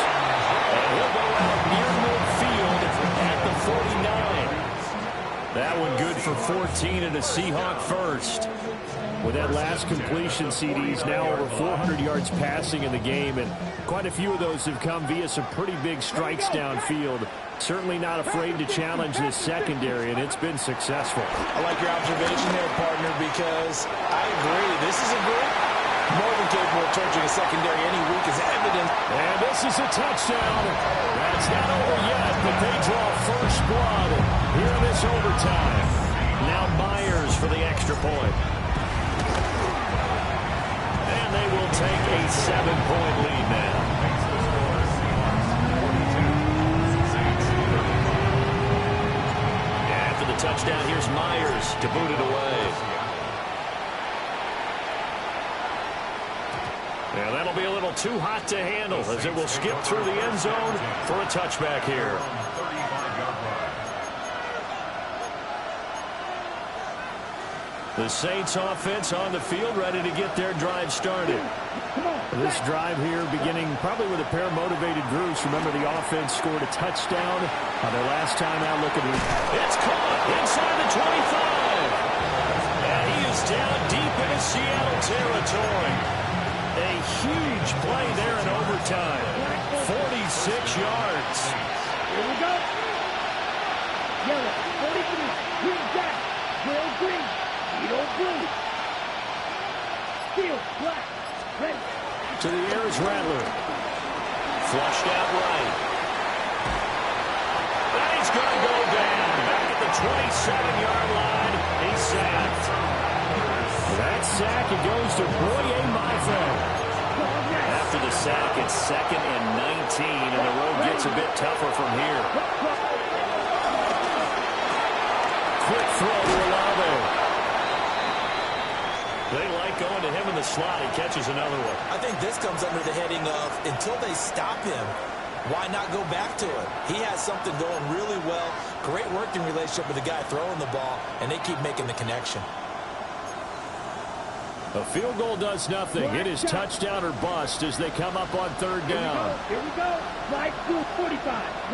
[SPEAKER 1] And he'll go out near midfield at the 49. That one good for 14 and a Seahawk first. With that last completion, CD's now over 400 yards passing in the game, and quite a few of those have come via some pretty big strikes downfield. Certainly not afraid to challenge this secondary, and it's been successful.
[SPEAKER 3] I like your observation there, partner, because I agree. This is a group more than capable of torching a secondary any week is evident.
[SPEAKER 1] And this is a touchdown. That's not over yet, but they draw first blood here in this overtime. Now Myers for the extra point. And they will take a 7-point lead now. After the touchdown, here's Myers to boot it away. Yeah, that'll be a little too hot to handle as it will skip through the end zone for a touchback here. The Saints offense on the field, ready to get their drive started. This drive here beginning probably with a pair of motivated groups. Remember, the offense scored a touchdown on their last time out. Look at it. It's caught inside the 25. And he is down deep into Seattle territory. A huge play there in overtime. 46 yards.
[SPEAKER 2] Here we go. Yellow, 43, green jack, yellow green, yellow blue. Steel, black, ready.
[SPEAKER 1] To the air is Rattler. Flushed out right. And he's going to go down. Back at the 27-yard line. He's sacked. That sack, it goes to Boye Mafe. After the sack, it's 2nd and 19, and the road gets a bit tougher from here. Quick throw to Olave. They like going to him in the slot. He catches another one.
[SPEAKER 3] I think this comes under the heading of until they stop him, why not go back to it? He has something going really well. Great working relationship with the guy throwing the ball, and they keep making the connection.
[SPEAKER 1] A field goal does nothing. It is touchdown or bust as they come up on third down.
[SPEAKER 2] Here we go. Right through 45.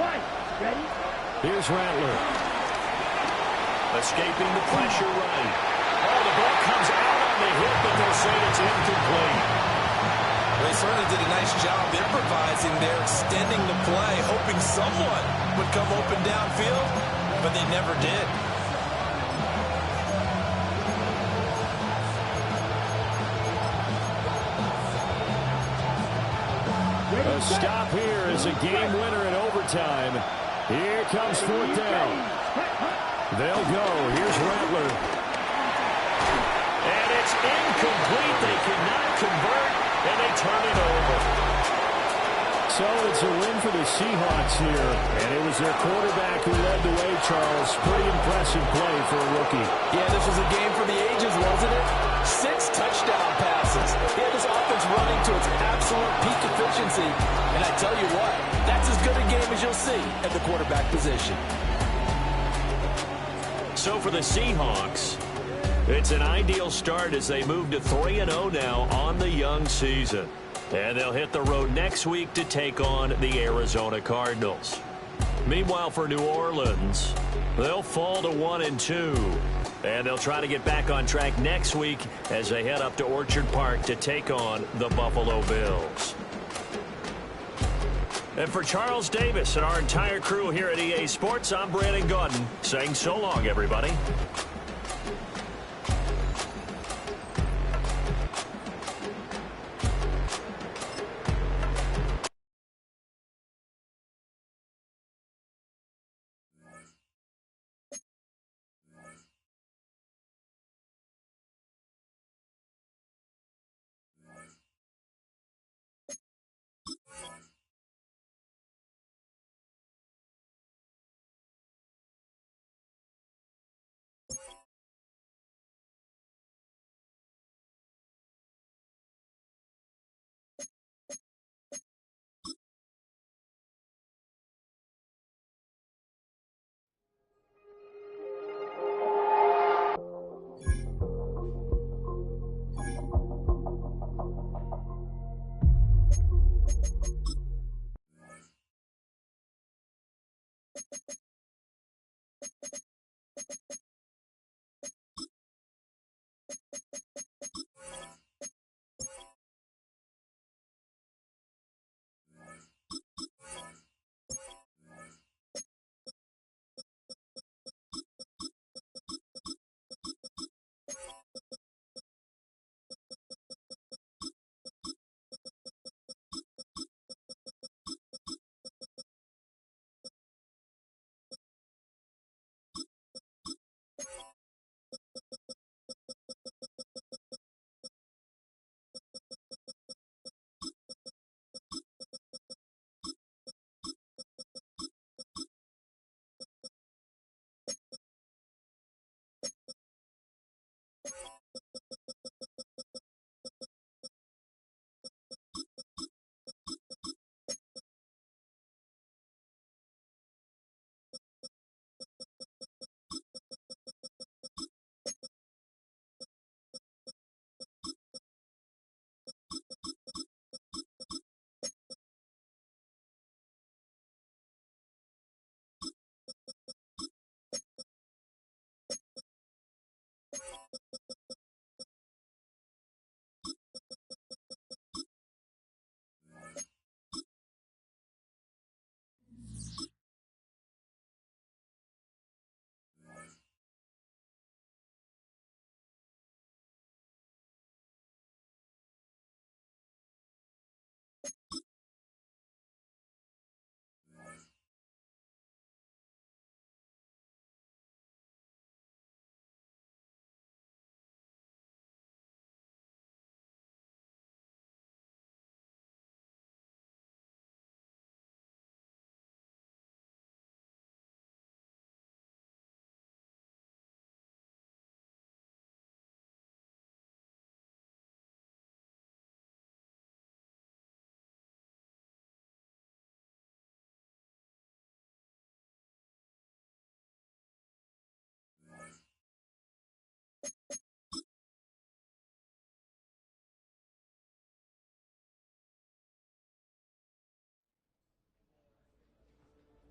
[SPEAKER 2] Right. Ready?
[SPEAKER 1] Here's Rattler. Escaping the pressure right. Oh, the ball comes out on the hit, but they'll say it's incomplete.
[SPEAKER 3] They certainly did a nice job improvising there, extending the play, hoping someone would come open downfield, but they never did.
[SPEAKER 1] A stop here is a game winner in overtime. Here comes fourth down. They'll go. Here's Rattler. And it's incomplete. They cannot convert, and they turn it over. So it's a win for the Seahawks here. And it was their quarterback who led the way, Charles. Pretty impressive play for a rookie.
[SPEAKER 3] Yeah, this was a game for the ages, wasn't it? 6 touchdown passes. He had this offense running to its absolute peak efficiency. And I tell you what, that's as good a game as you'll see at the quarterback position.
[SPEAKER 1] So for the Seahawks, it's an ideal start as they move to 3-0 now on the young season. And they'll hit the road next week to take on the Arizona Cardinals. Meanwhile, for New Orleans, they'll fall to 1-2. And they'll try to get back on track next week as they head up to Orchard Park to take on the Buffalo Bills. And for Charles Davis and our entire crew here at EA Sports, I'm Brandon Gaudin saying so long, everybody.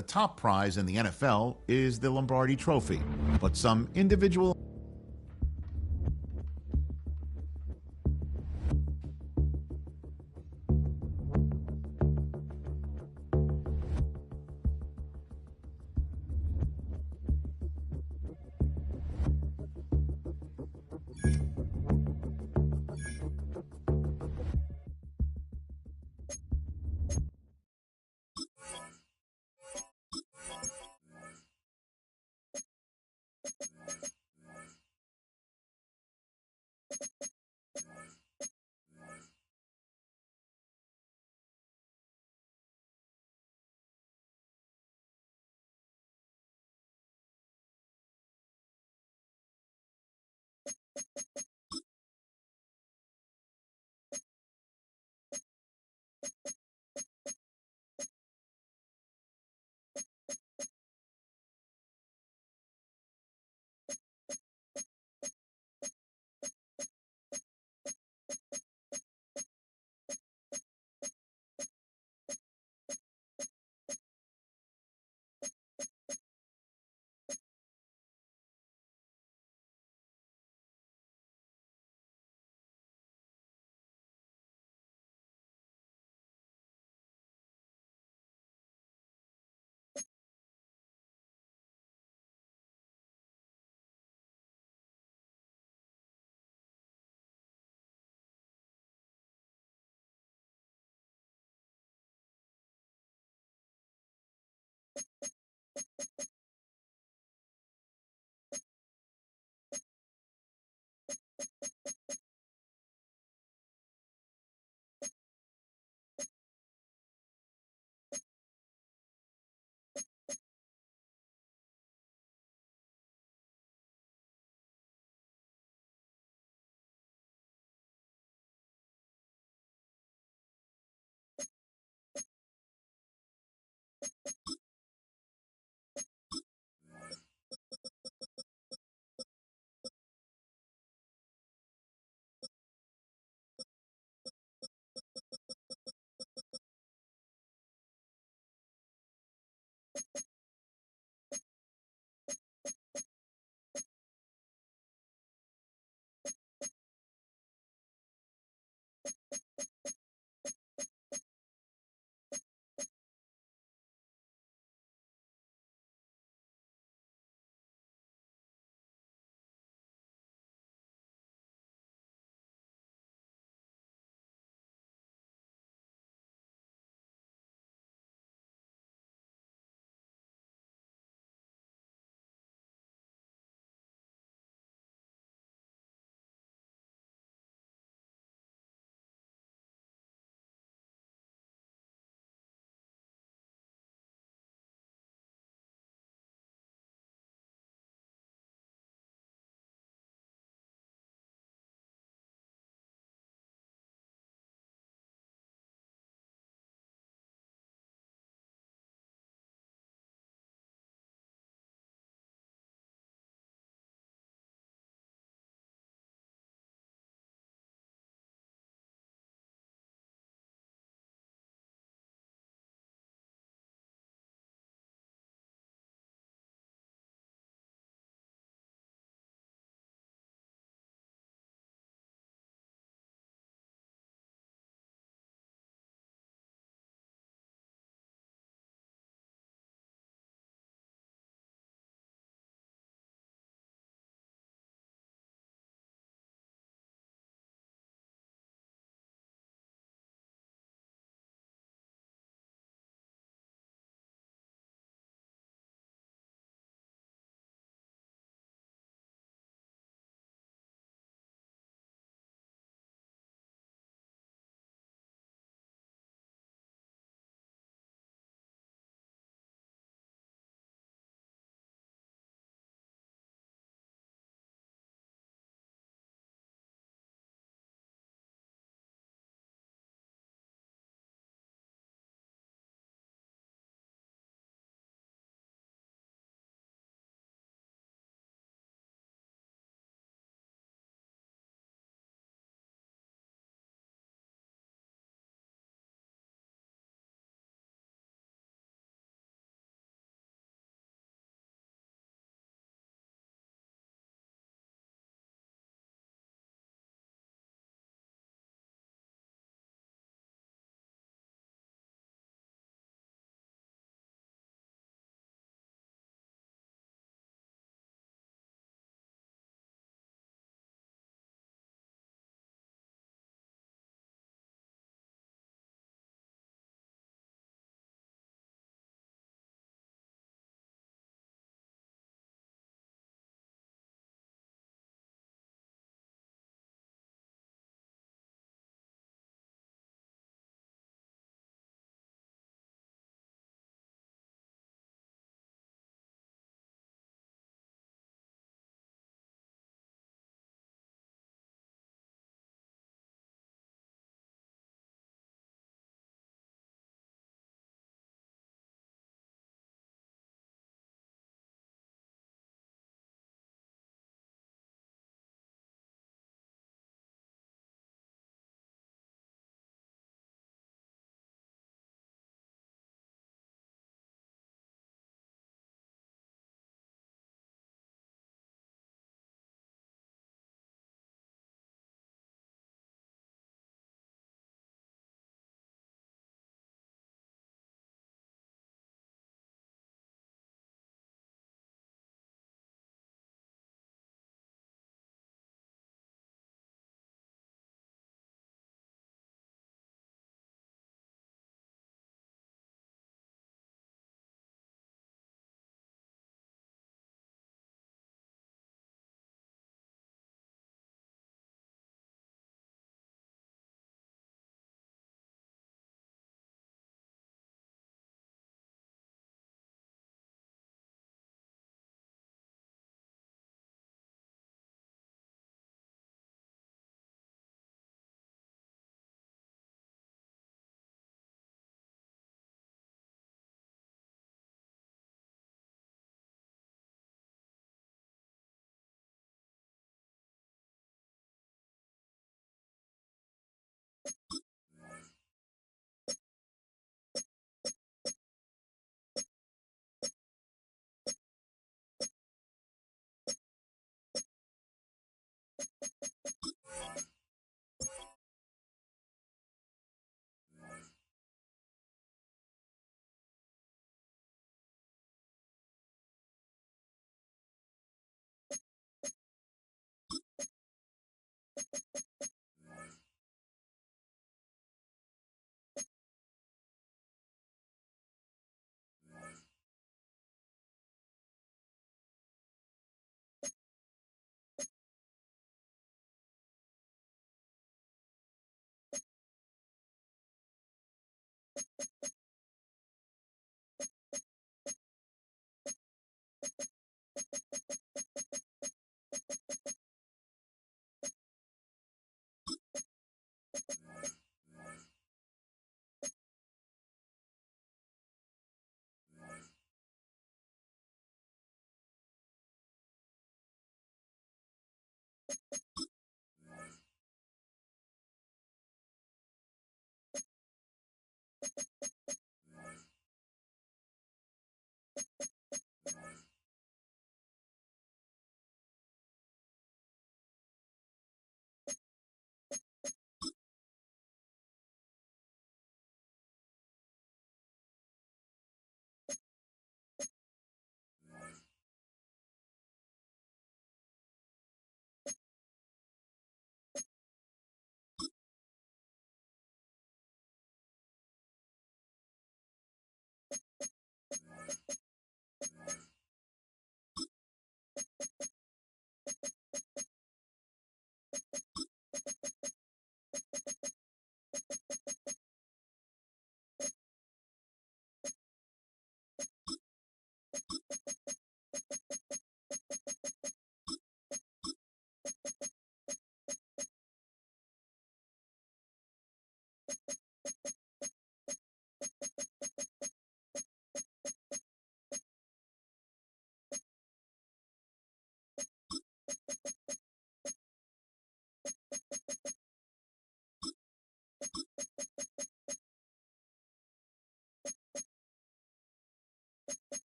[SPEAKER 6] The top prize in the NFL is the Lombardi Trophy, but some individual